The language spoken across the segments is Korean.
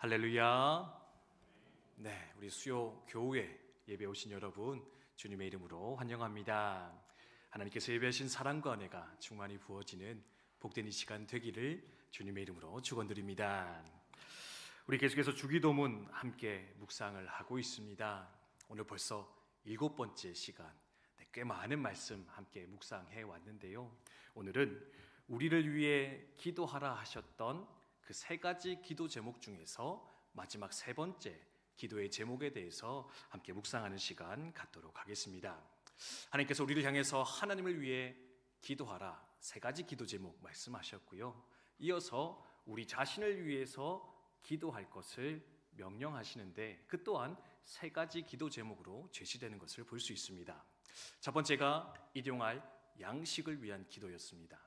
할렐루야. 네, 우리 수요 교회 예배 오신 여러분 주님의 이름으로 환영합니다. 하나님께서 예배하신 사랑과 은혜가 충만히 부어지는 복된 이 시간 되기를 주님의 이름으로 축원드립니다. 우리 계속해서 주기도문 함께 묵상을 하고 있습니다. 오늘 벌써 7번째 시간, 꽤 많은 말씀 함께 묵상해 왔는데요. 오늘은 우리를 위해 기도하라 하셨던 그 3가지 기도 제목 중에서 마지막 3번째 기도의 제목에 대해서 함께 묵상하는 시간 갖도록 하겠습니다. 하나님께서 우리를 향해서 하나님을 위해 기도하라 3가지 기도 제목 말씀하셨고요. 이어서 우리 자신을 위해서 기도할 것을 명령하시는데 그 또한 3가지 기도 제목으로 제시되는 것을 볼 수 있습니다. 첫 번째가 일용할 양식을 위한 기도였습니다.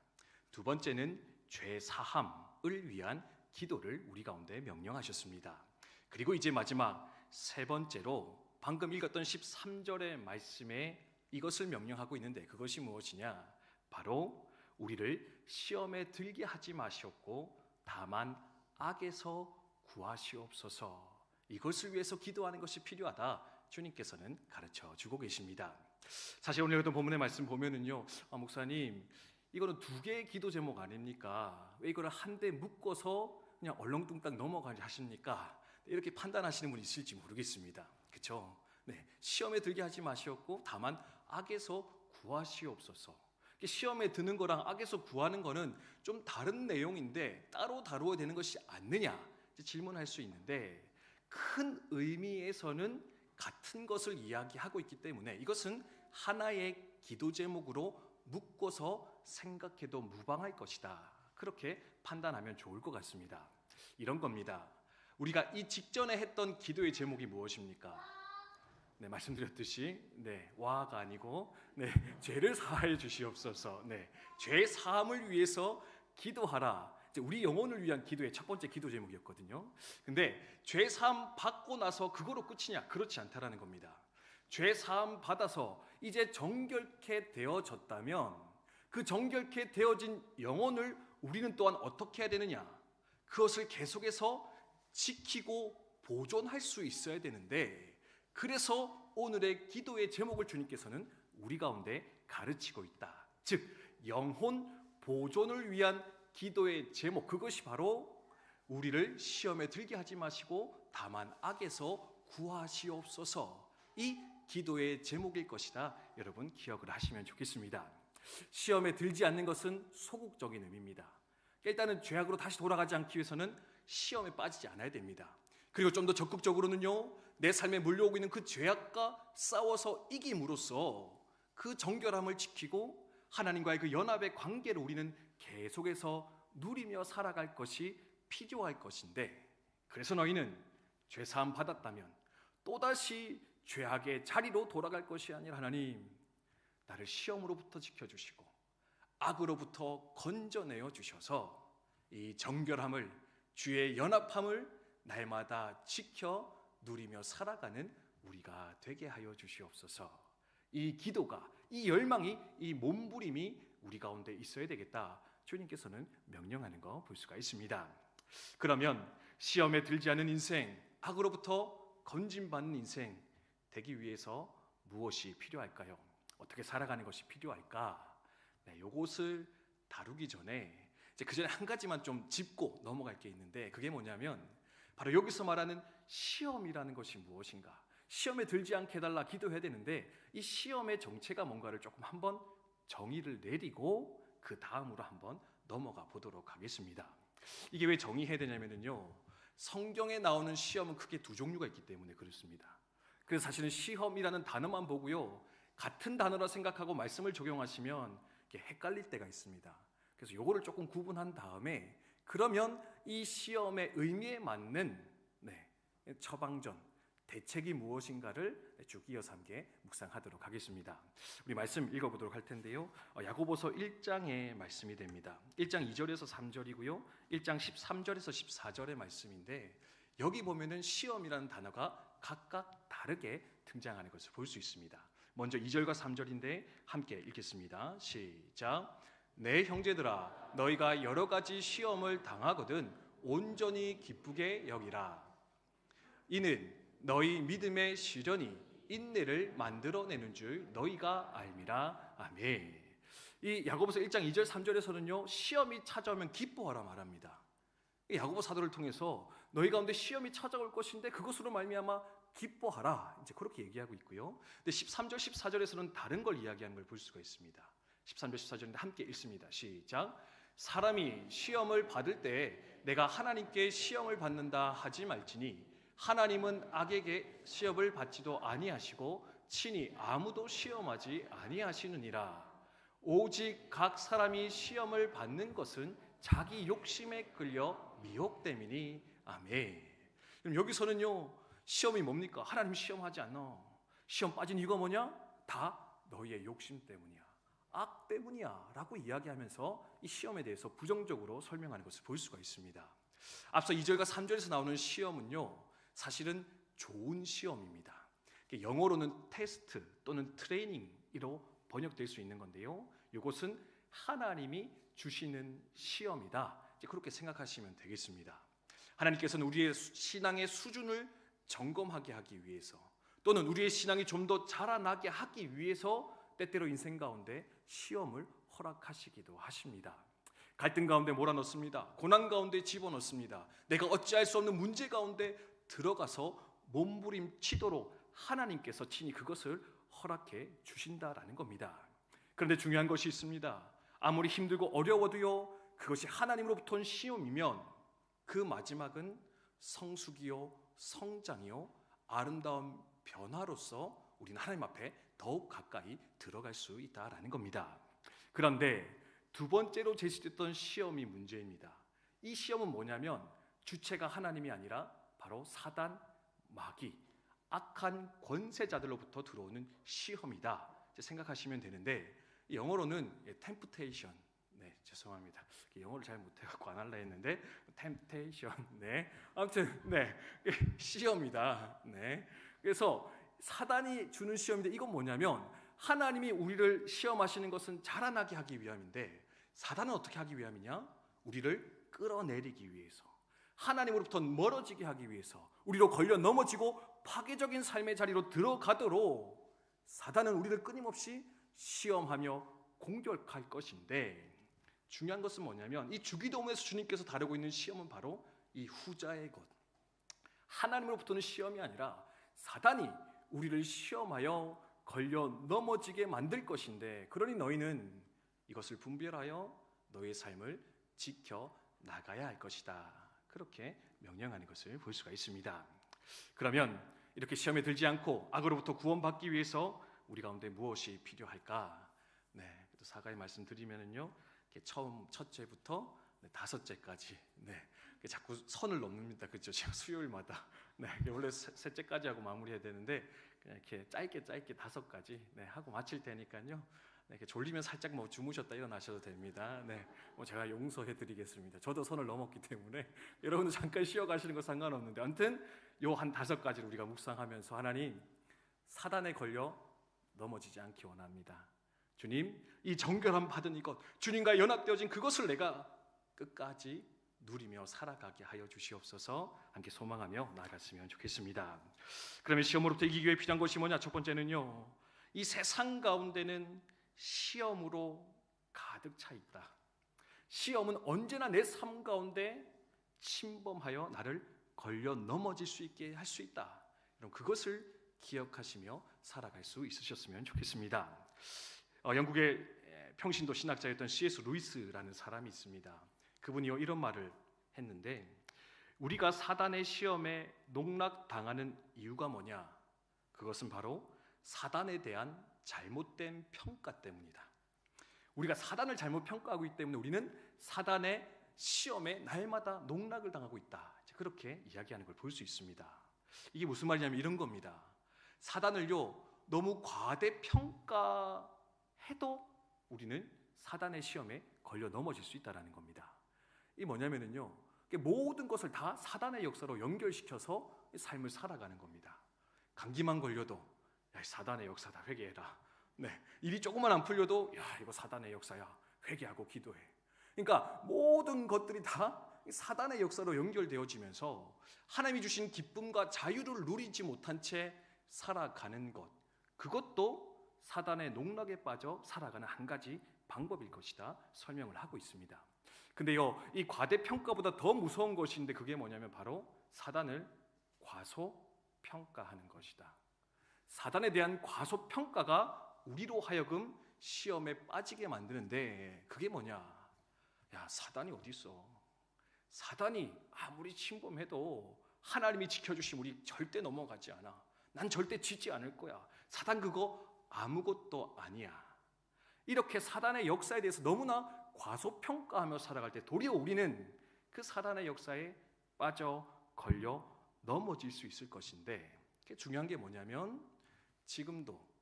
두 번째는 죄 사함을 위한 기도를 우리 가운데 명령하셨습니다. 그리고 이제 마지막 3번째로 방금 읽었던 13절의 말씀에 이것을 명령하고 있는데 그것이 무엇이냐? 바로 우리를 시험에 들게 하지 마시옵고 다만 악에서 구하시옵소서. 이것을 위해서 기도하는 것이 필요하다. 주님께서는 가르쳐 주고 계십니다. 사실 오늘 읽었던 본문의 말씀 보면은요, 목사님 이거는 2개의 기도 제목 아닙니까? 왜 이거를 한데 묶어서 그냥 얼렁뚱땅 넘어가지 하십니까? 이렇게 판단하시는 분이 있을지 모르겠습니다. 그렇죠? 네, 시험에 들게 하지 마시옵고 다만 악에서 구하시옵소서. 시험에 드는 거랑 악에서 구하는 거는 좀 다른 내용인데 따로 다루어야 되는 것이 아니냐 질문할 수 있는데 큰 의미에서는 같은 것을 이야기하고 있기 때문에 이것은 하나의 기도 제목으로 묶어서 생각해도 무방할 것이다. 그렇게 판단하면 좋을 것 같습니다. 이런 겁니다. 우리가 이 직전에 했던 기도의 제목이 무엇입니까? 네, 말씀드렸듯이 와가 아니고 죄를 사하여 주시옵소서. 죄 사함을 위해서 기도하라. 우리 영혼을 위한 기도의 첫 번째 기도 제목이었거든요. 근데 죄 사함 받고 나서 그거로 끝이냐? 그렇지 않다라는 겁니다. 죄 사함 받아서 이제 정결케 되어졌다면 그 정결케 되어진 영혼을 우리는 또한 어떻게 해야 되느냐? 그것을 계속해서 지키고 보존할 수 있어야 되는데 그래서 오늘의 기도의 제목을 주님께서는 우리 가운데 가르치고 있다. 즉 영혼 보존을 위한 기도의 제목, 그것이 바로 우리를 시험에 들게 하지 마시고 다만 악에서 구하시옵소서. 이 기도의 제목일 것이다. 여러분 기억을 하시면 좋겠습니다. 시험에 들지 않는 것은 소극적인 의미입니다. 일단은 죄악으로 다시 돌아가지 않기 위해서는 시험에 빠지지 않아야 됩니다. 그리고 좀 더 적극적으로는요, 내 삶에 물려오고 있는 그 죄악과 싸워서 이김으로써 그 정결함을 지키고 하나님과의 그 연합의 관계를 우리는 계속해서 누리며 살아갈 것이 필요할 것인데, 그래서 너희는 죄사함 받았다면 또다시 죄악의 자리로 돌아갈 것이 아니라 하나님 나를 시험으로부터 지켜주시고 악으로부터 건져내어 주셔서 이 정결함을, 주의 연합함을 날마다 지켜 누리며 살아가는 우리가 되게 하여 주시옵소서. 이 기도가, 이 열망이, 이 몸부림이 우리 가운데 있어야 되겠다. 주님께서는 명령하는 거 볼 수가 있습니다. 그러면 시험에 들지 않은 인생, 악으로부터 건짐받는 인생 되기 위해서 무엇이 필요할까요? 어떻게 살아가는 것이 필요할까? 이것을 다루기 전에 그 전에 한 가지만 좀 짚고 넘어갈 게 있는데 그게 뭐냐면 바로 여기서 말하는 시험이라는 것이 무엇인가? 시험에 들지 않게 해달라 기도해야 되는데 이 시험의 정체가 뭔가를 조금 한번 정의를 내리고 그 다음으로 한번 넘어가 보도록 하겠습니다. 이게 왜 정의해야 되냐면요, 성경에 나오는 시험은 크게 2 종류가 있기 때문에 그렇습니다. 그래서 사실은 시험이라는 단어만 보고요, 같은 단어라 생각하고 말씀을 적용하시면 헷갈릴 때가 있습니다. 그래서 이거를 조금 구분한 다음에 그러면 이 시험의 의미에 맞는 처방전, 대책이 무엇인가를 쭉 이어서 함께 묵상하도록 하겠습니다. 우리 말씀 읽어보도록 할 텐데요, 야고보서 1장의 말씀이 됩니다. 1장 2절에서 3절이고요 1장 13절에서 14절의 말씀인데 여기 보면은 시험이라는 단어가 각각 다르게 등장하는 것을 볼 수 있습니다. 먼저 2절과 3절인데 함께 읽겠습니다. 시작. 내 형제들아, 너희가 여러 가지 시험을 당하거든 온전히 기쁘게 여기라. 이는 너희 믿음의 시련이 인내를 만들어내는 줄 너희가 알미라. 아멘. 이 야고보서 1장 2절 3절에서는요, 시험이 찾아오면 기뻐하라 말합니다. 이 야고보 사도를 통해서 너희 가운데 시험이 찾아올 것인데 그것으로 말미암아 기뻐하라, 이제 그렇게 얘기하고 있고요. 근데 13절 14절에서는 다른 걸 이야기하는 걸 볼 수가 있습니다. 13절 14절인데 함께 읽습니다. 시작. 사람이 시험을 받을 때 내가 하나님께 시험을 받는다 하지 말지니 하나님은 악에게 시험을 받지도 아니하시고 친히 아무도 시험하지 아니하시느니라. 오직 각 사람이 시험을 받는 것은 자기 욕심에 끌려 미혹됨이니. 아멘. 그럼 여기서는요, 시험이 뭡니까? 하나님 시험하지 않아. 시험 빠진 이유가 뭐냐? 다 너희의 욕심 때문이야, 악 때문이야 라고 이야기하면서 이 시험에 대해서 부정적으로 설명하는 것을 볼 수가 있습니다. 앞서 2절과 3절에서 나오는 시험은요, 사실은 좋은 시험입니다. 영어로는 테스트 또는 트레이닝으로 번역될 수 있는 건데요, 이것은 하나님이 주시는 시험이다, 이제 그렇게 생각하시면 되겠습니다. 하나님께서는 우리의 신앙의 수준을 점검하게 하기 위해서, 또는 우리의 신앙이 좀 더 자라나게 하기 위해서 때때로 인생 가운데 시험을 허락하시기도 하십니다. 갈등 가운데 몰아넣습니다. 고난 가운데 집어넣습니다. 내가 어찌할 수 없는 문제 가운데 들어가서 몸부림치도록 하나님께서 친히 그것을 허락해 주신다라는 겁니다. 그런데 중요한 것이 있습니다. 아무리 힘들고 어려워도요, 그것이 하나님으로부터 온 시험이면 그 마지막은 성숙이요, 성장이요, 아름다운 변화로서 우리는 하나님 앞에 더욱 가까이 들어갈 수 있다라는 겁니다. 그런데 두 번째로 제시됐던 시험이 문제입니다. 이 시험은 뭐냐면 주체가 하나님이 아니라 바로 사단, 마귀, 악한 권세자들로부터 들어오는 시험이다, 생각하시면 되는데, 영어로는 temptation, 네, 죄송합니다. 영어를 잘 못해갖고 안 할라 했는데 temptation, 네, 아무튼 네, 시험이다. 네, 그래서 사단이 주는 시험인데 이건 뭐냐면 하나님이 우리를 시험하시는 것은 자라나게 하기 위함인데, 사단은 어떻게 하기 위함이냐? 우리를 끌어내리기 위해서, 하나님으로부터 멀어지게 하기 위해서, 우리로 걸려 넘어지고 파괴적인 삶의 자리로 들어가도록 사단은 우리를 끊임없이 시험하며 공격할 것인데, 중요한 것은 뭐냐면 이 주기도문에서 주님께서 다루고 있는 시험은 바로 이 후자의 것, 하나님으로부터는 시험이 아니라 사단이 우리를 시험하여 걸려 넘어지게 만들 것인데, 그러니 너희는 이것을 분별하여 너희의 삶을 지켜 나가야 할 것이다, 그렇게 명령하는 것을 볼 수가 있습니다. 그러면 이렇게 시험에 들지 않고 악으로부터 구원받기 위해서 우리 가운데 무엇이 필요할까? 네, 사가의 말씀드리면은요, 처음 첫째부터 다섯째까지, 네, 자꾸 선을 넘습니다. 그렇죠? 제가 수요일마다, 네, 원래 셋째까지 하고 마무리해야 되는데 그냥 이렇게 짧게 5가지, 네, 하고 마칠 테니까요. 네, 이렇게 졸리면 살짝 뭐 주무셨다 일어나셔도 됩니다. 네, 뭐 제가 용서해드리겠습니다. 저도 선을 넘었기 때문에 여러분도 잠깐 쉬어가시는 거 상관없는데, 아무튼 요 한 5가지를 우리가 묵상하면서 하나님, 사단에 걸려 넘어지지 않기 원합니다. 주님, 이 정결함 받은 이것, 주님과 연합되어진 그것을 내가 끝까지 누리며 살아가게 하여 주시옵소서. 함께 소망하며 나아갔으면 좋겠습니다. 그러면 시험으로부터 이기기 위해 필요한 것이 뭐냐? 첫 번째는요, 이 세상 가운데는 시험으로 가득 차 있다. 시험은 언제나 내 삶 가운데 침범하여 나를 걸려 넘어질 수 있게 할 수 있다. 여러분, 그것을 기억하시며 살아갈 수 있으셨으면 좋겠습니다. 영국의 평신도 신학자였던 C.S. 루이스라는 사람이 있습니다. 그분이 이런 말을 했는데, 우리가 사단의 시험에 농락당하는 이유가 뭐냐? 그것은 바로 사단에 대한 잘못된 평가 때문이다. 우리가 사단을 잘못 평가하고 있기 때문에 우리는 사단의 시험에 날마다 농락을 당하고 있다. 그렇게 이야기하는 걸 볼 수 있습니다. 이게 무슨 말이냐면 이런 겁니다. 사단을요, 너무 과대평가해도 우리는 사단의 시험에 걸려 넘어질 수 있다는 겁니다. 이게 뭐냐면요, 모든 것을 다 사단의 역사로 연결시켜서 삶을 살아가는 겁니다. 감기만 걸려도 야, 사단의 역사다, 회개해라. 네, 일이 조금만 안 풀려도 야, 이거 사단의 역사야, 회개하고 기도해. 그러니까 모든 것들이 다 사단의 역사로 연결되어지면서 하나님이 주신 기쁨과 자유를 누리지 못한 채 살아가는 것, 그것도 사단의 농락에 빠져 살아가는 한 가지 방법일 것이다 설명을 하고 있습니다. 근데요, 이 과대평가보다 더 무서운 것인데 그게 뭐냐면 바로 사단을 과소평가하는 것이다. 사단에 대한 과소평가가 우리로 하여금 시험에 빠지게 만드는데 그게 뭐냐? 야, 사단이 어디 있어? 사단이 아무리 침범해도 하나님이 지켜주신 우리 절대 넘어가지 않아. 난 절대 지지 않을 거야. 사단 그거 아무것도 아니야. 이렇게 사단의 역사에 대해서 너무나 과소평가하며 살아갈 때 도리어 우리는 그 사단의 역사에 빠져 걸려 넘어질 수 있을 것인데, 중요한 게 뭐냐면 지금도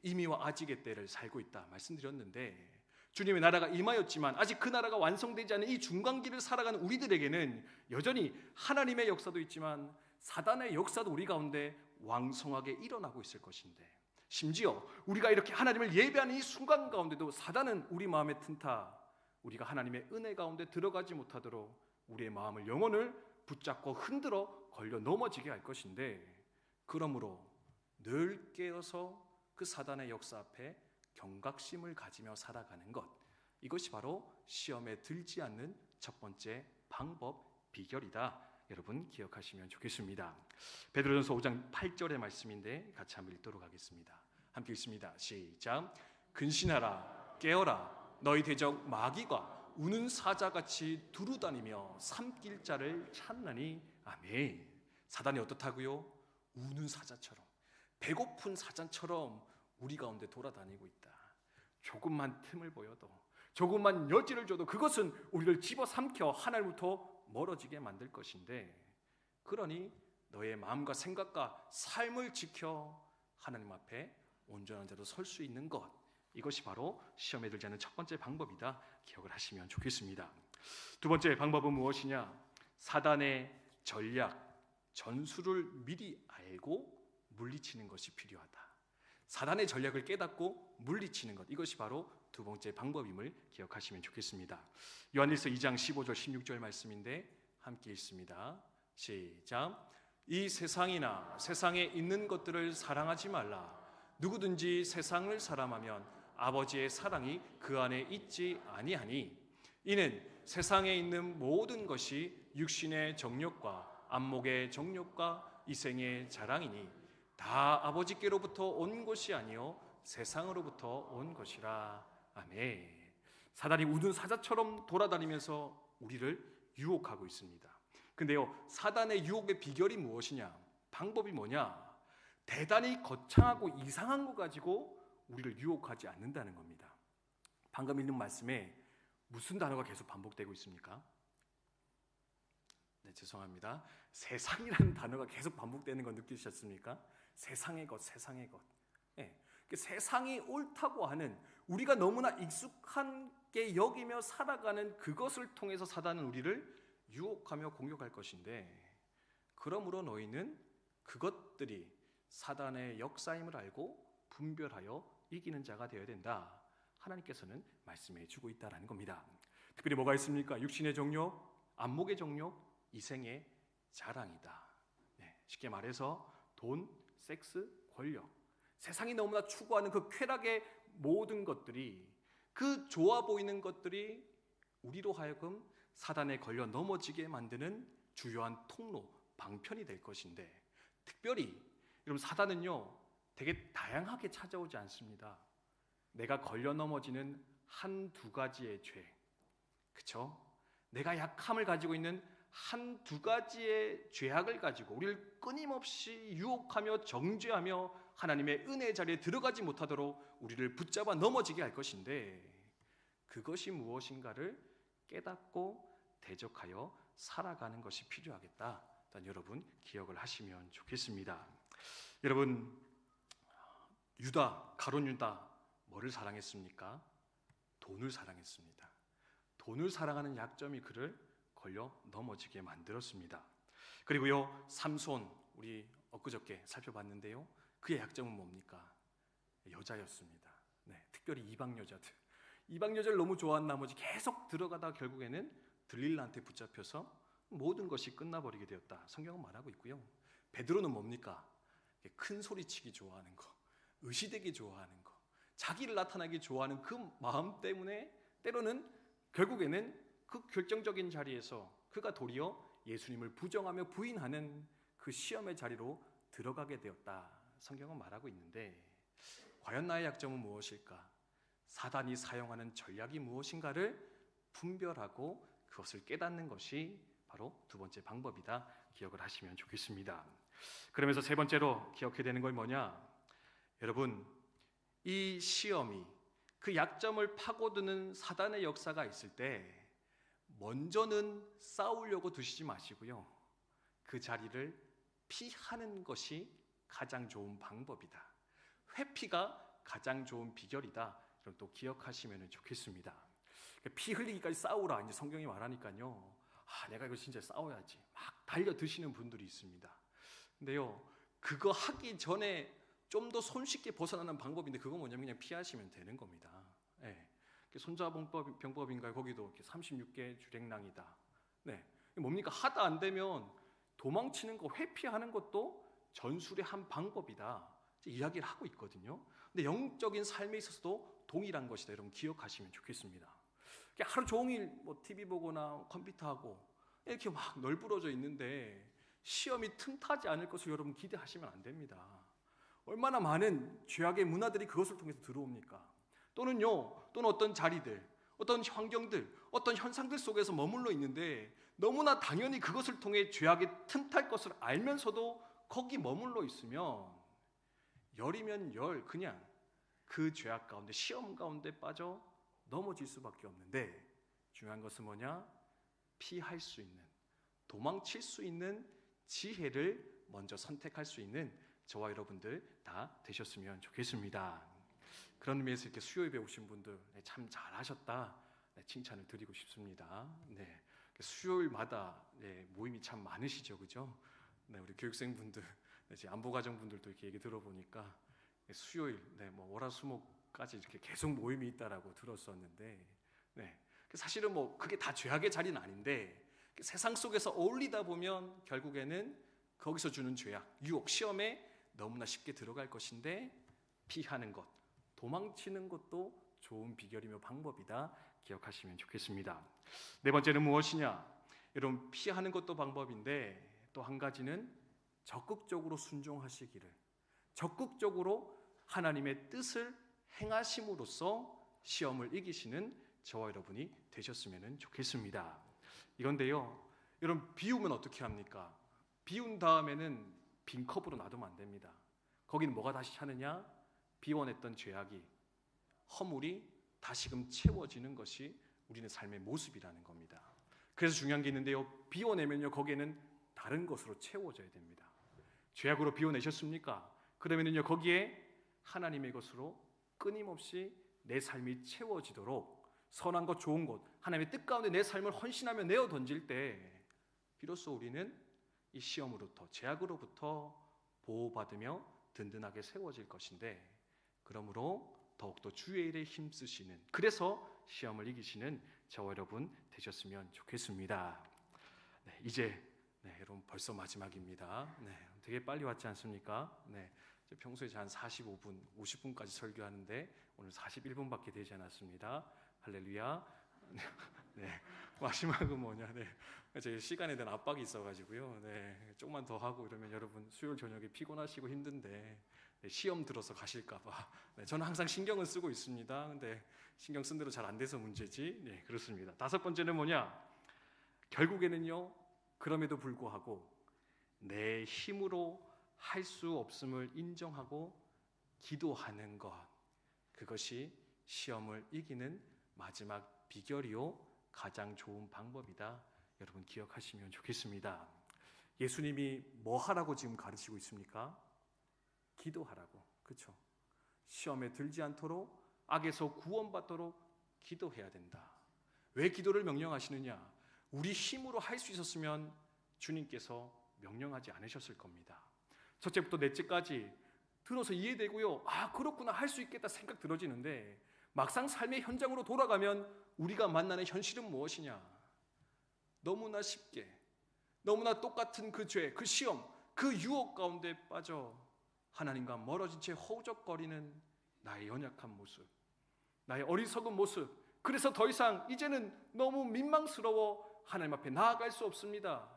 이미와 아직의 때를 살고 있다 말씀드렸는데, 주님의 나라가 임하였지만 아직 그 나라가 완성되지 않은 이 중간기를 살아가는 우리들에게는 여전히 하나님의 역사도 있지만 사단의 역사도 우리 가운데 왕성하게 일어나고 있을 것인데, 심지어 우리가 이렇게 하나님을 예배하는 이 순간 가운데도 사단은 우리 마음에 튼타 우리가 하나님의 은혜 가운데 들어가지 못하도록 우리의 마음을, 영혼을 붙잡고 흔들어 걸려 넘어지게 할 것인데, 그러므로 늘 깨어서 그 사단의 역사 앞에 경각심을 가지며 살아가는 것, 이것이 바로 시험에 들지 않는 첫 번째 방법, 비결이다. 여러분 기억하시면 좋겠습니다. 베드로전서 5장 8절의 말씀인데 같이 한번 읽도록 하겠습니다. 함께 읽습니다. 시작. 근신하라, 깨어라. 너희 대적 마귀가 우는 사자같이 두루다니며 삼킬 자를 찾나니. 아멘. 사단이 어떻다고요? 우는 사자처럼, 배고픈 사자처럼 우리 가운데 돌아다니고 있다. 조금만 틈을 보여도, 조금만 여지를 줘도 그것은 우리를 집어삼켜 하나님부터 멀어지게 만들 것인데, 그러니 너의 마음과 생각과 삶을 지켜 하나님 앞에 온전한 자로 설 수 있는 것, 이것이 바로 시험에 들지 않는 첫 번째 방법이다. 기억을 하시면 좋겠습니다. 두 번째 방법은 무엇이냐? 사단의 전략, 전술을 미리 알고 물리치는 것이 필요하다. 사단의 전략을 깨닫고 물리치는 것, 이것이 바로 두 번째 방법임을 기억하시면 좋겠습니다. 요한일서 2장 15절 16절 말씀인데 함께 읽습니다. 시작. 이 세상이나 세상에 있는 것들을 사랑하지 말라. 누구든지 세상을 사랑하면 아버지의 사랑이 그 안에 있지 아니하니. 이는 세상에 있는 모든 것이 육신의 정욕과 안목의 정욕과 이생의 자랑이니 다 아버지께로부터 온 것이 아니요 세상으로부터 온 것이라. 아멘. 사단이 우는 사자처럼 돌아다니면서 우리를 유혹하고 있습니다. 근데요, 사단의 유혹의 비결이 무엇이냐? 방법이 뭐냐? 대단히 거창하고 이상한 거 가지고 우리를 유혹하지 않는다는 겁니다. 방금 읽는 말씀에 무슨 단어가 계속 반복되고 있습니까? 네, 죄송합니다. 세상이라는 단어가 계속 반복되는 거 느끼셨습니까? 세상의 것, 세상의 것. 네. 세상이 옳다고 하는, 우리가 너무나 익숙하게 여기며 살아가는 그것을 통해서 사단은 우리를 유혹하며 공격할 것인데, 그러므로 너희는 그것들이 사단의 역사임을 알고 분별하여 이기는 자가 되어야 된다. 하나님께서는 말씀해 주고 있다는 겁니다. 특별히 뭐가 있습니까? 육신의 정욕, 안목의 정욕, 이생의 자랑이다. 네, 쉽게 말해서 돈, 섹스, 권력, 세상이 너무나 추구하는 그 쾌락의 모든 것들이, 그 좋아 보이는 것들이 우리로 하여금 사단에 걸려 넘어지게 만드는 주요한 통로, 방편이 될 것인데, 특별히 여러분 사단은요 되게 다양하게 찾아오지 않습니다. 내가 걸려 넘어지는 한두 가지의 죄, 그쵸? 내가 약함을 가지고 있는 한두 가지의 죄악을 가지고 우리를 끊임없이 유혹하며 정죄하며 하나님의 은혜의 자리에 들어가지 못하도록 우리를 붙잡아 넘어지게 할 것인데, 그것이 무엇인가를 깨닫고 대적하여 살아가는 것이 필요하겠다. 일단 여러분 기억을 하시면 좋겠습니다. 여러분, 가룟 유다 뭐를 사랑했습니까? 돈을 사랑했습니다. 돈을 사랑하는 약점이 그를 걸려 넘어지게 만들었습니다. 그리고요, 삼손, 우리 엊그저께 살펴봤는데요, 그의 약점은 뭡니까? 여자였습니다. 네, 특별히 이방 여자들, 이방 여자를 너무 좋아한 나머지 계속 들어가다 결국에는 들릴라한테 붙잡혀서 모든 것이 끝나버리게 되었다. 성경은 말하고 있고요. 베드로는 뭡니까? 큰 소리치기 좋아하는 거, 의시되기 좋아하는 거, 자기를 나타나기 좋아하는 그 마음 때문에 때로는 결국에는 그 결정적인 자리에서 그가 도리어 예수님을 부정하며 부인하는 그 시험의 자리로 들어가게 되었다. 성경은 말하고 있는데 과연 나의 약점은 무엇일까? 사단이 사용하는 전략이 무엇인가를 분별하고 그것을 깨닫는 것이 바로 두 번째 방법이다. 기억을 하시면 좋겠습니다. 그러면서 세 번째로 기억해야 되는 건 뭐냐? 여러분, 이 시험이 그 약점을 파고드는 사단의 역사가 있을 때 먼저는 싸우려고 두시지 마시고요. 그 자리를 피하는 것이 가장 좋은 방법이다. 회피가 가장 좋은 비결이다. 그럼 또 기억하시면 좋겠습니다. 피 흘리기까지 싸우라 이제 성경이 말하니까요. 내가 이거 진짜 싸워야지 막 달려드시는 분들이 있습니다. 근데요, 그거 하기 전에 좀 더 손쉽게 벗어나는 방법인데 그거 뭐냐면 그냥 피하시면 되는 겁니다. 네. 손자병법인가요? 거기도 36개 주랭랑이다. 네. 뭡니까? 하다 안 되면 도망치는 거, 회피하는 것도 전술의 한 방법이다. 이야기를 하고 있거든요. 근데 영적인 삶에 있어서도 동일한 것이다. 여러분 기억하시면 좋겠습니다. 하루 종일 뭐 TV 보거나 컴퓨터 하고 이렇게 막 널브러져 있는데 시험이 틈타지 않을 것을 여러분 기대하시면 안 됩니다. 얼마나 많은 죄악의 문화들이 그것을 통해서 들어옵니까? 또는 어떤 자리들, 어떤 환경들, 어떤 현상들 속에서 머물러 있는데 너무나 당연히 그것을 통해 죄악의 틈탈 것을 알면서도 거기 머물러 있으면 열이면 열 그냥 그 죄악 가운데 시험 가운데 빠져 넘어질 수밖에 없는데 중요한 것은 뭐냐? 피할 수 있는, 도망칠 수 있는 지혜를 먼저 선택할 수 있는 저와 여러분들 다 되셨으면 좋겠습니다. 그런 의미에서 이렇게 수요예배 오신 분들 참 잘하셨다 칭찬을 드리고 싶습니다. 네, 수요일마다 모임이 참 많으시죠, 그죠? 네, 우리 교육생분들, 안보가정분들도 이렇게 얘기 들어보니까 수요일, 뭐 월화수목까지 이렇게 계속 모임이 있다라고 들었었는데, 사실은 뭐 그게 다 죄악의 자리는 아닌데 세상 속에서 어울리다 보면 결국에는 거기서 주는 죄악, 유혹, 시험에 너무나 쉽게 들어갈 것인데 피하는 것, 도망치는 것도 좋은 비결이며 방법이다. 기억하시면 좋겠습니다. 네 번째는 무엇이냐? 여러분 피하는 것도 방법인데 또 한 가지는 적극적으로 순종하시기를, 적극적으로 하나님의 뜻을 행하심으로써 시험을 이기시는 저와 여러분이 되셨으면 좋겠습니다. 이건데요, 여러분 비우면 어떻게 합니까? 비운 다음에는 빈 컵으로 놔두면 안 됩니다. 거기는 뭐가 다시 차느냐? 비워냈던 죄악이, 허물이 다시금 채워지는 것이 우리의 삶의 모습이라는 겁니다. 그래서 중요한 게 있는데요, 비워내면요 거기에는 다른 것으로 채워져야 됩니다. 죄악으로 비워내셨습니까? 그러면요 거기에 하나님의 것으로 끊임없이 내 삶이 채워지도록 선한 것, 좋은 것, 하나님의 뜻 가운데 내 삶을 헌신하며 내어 던질 때 비로소 우리는 이 시험으로부터, 죄악으로부터 보호받으며 든든하게 세워질 것인데, 그러므로 더욱더 주의 일에 힘쓰시는, 그래서 시험을 이기시는 저와 여러분 되셨으면 좋겠습니다. 이제 여러분 벌써 마지막입니다. 되게 빨리 왔지 않습니까? 평소에 한 45분, 50분까지 설교하는데 오늘 41분밖에 되지 않았습니다. 할렐루야. 마지막은 뭐냐? 제 시간에 대한 압박이 있어가지고요. 조금만 더 하고 이러면 여러분 수요일 저녁에 피곤하시고 힘든데 시험 들어서 가실까봐 저는 항상 신경을 쓰고 있습니다. 근데 신경 쓴 대로 잘 안 돼서 문제지. 그렇습니다. 다섯 번째는 뭐냐? 결국에는요, 그럼에도 불구하고 내 힘으로 할 수 없음을 인정하고 기도하는 것, 그것이 시험을 이기는 마지막 비결이요 가장 좋은 방법이다. 여러분 기억하시면 좋겠습니다. 예수님이 뭐 하라고 지금 가르치고 있습니까? 기도하라고. 그렇죠? 시험에 들지 않도록, 악에서 구원받도록 기도해야 된다. 왜 기도를 명령하시느냐? 우리 힘으로 할 수 있었으면 주님께서 명령하지 않으셨을 겁니다. 첫째부터 넷째까지 들어서 이해되고요, 그렇구나, 할 수 있겠다 생각 들어지는데 막상 삶의 현장으로 돌아가면 우리가 만나는 현실은 무엇이냐? 너무나 쉽게, 너무나 똑같은 그 죄, 그 시험, 그 유혹 가운데 빠져 하나님과 멀어진 채 허우적거리는 나의 연약한 모습, 나의 어리석은 모습, 그래서 더 이상 이제는 너무 민망스러워 하나님 앞에 나아갈 수 없습니다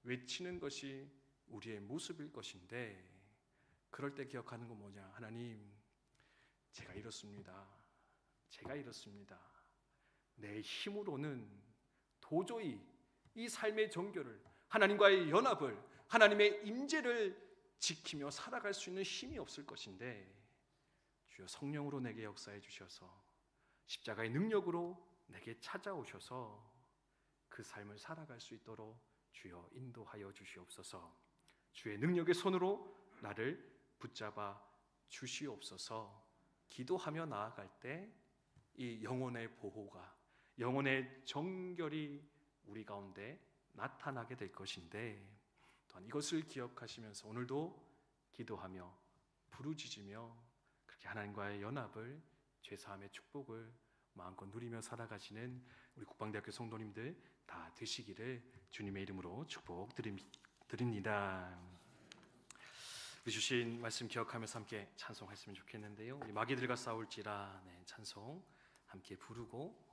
외치는 것이 우리의 모습일 것인데, 그럴 때 기억하는 건 뭐냐? 하나님, 제가 이렇습니다. 내 힘으로는 도저히 이 삶의 정결을, 하나님과의 연합을, 하나님의 임재를 지키며 살아갈 수 있는 힘이 없을 것인데, 주여 성령으로 내게 역사해 주셔서 십자가의 능력으로 내게 찾아오셔서 그 삶을 살아갈 수 있도록 주여 인도하여 주시옵소서. 주의 능력의 손으로 나를 붙잡아 주시옵소서. 기도하며 나아갈 때 이 영혼의 보호가, 영혼의 정결이 우리 가운데 나타나게 될 것인데, 또한 이것을 기억하시면서 오늘도 기도하며 부르짖으며 그렇게 하나님과의 연합을, 죄사함의 축복을 마음껏 누리며 살아가시는 우리 국방대학교 성도님들 다 되시기를 주님의 이름으로 축복드립니다. 우리 주신 말씀 기억하면서 함께 찬송했으면 좋겠는데요. 우리 마귀들과 싸울지라, 찬송 함께 부르고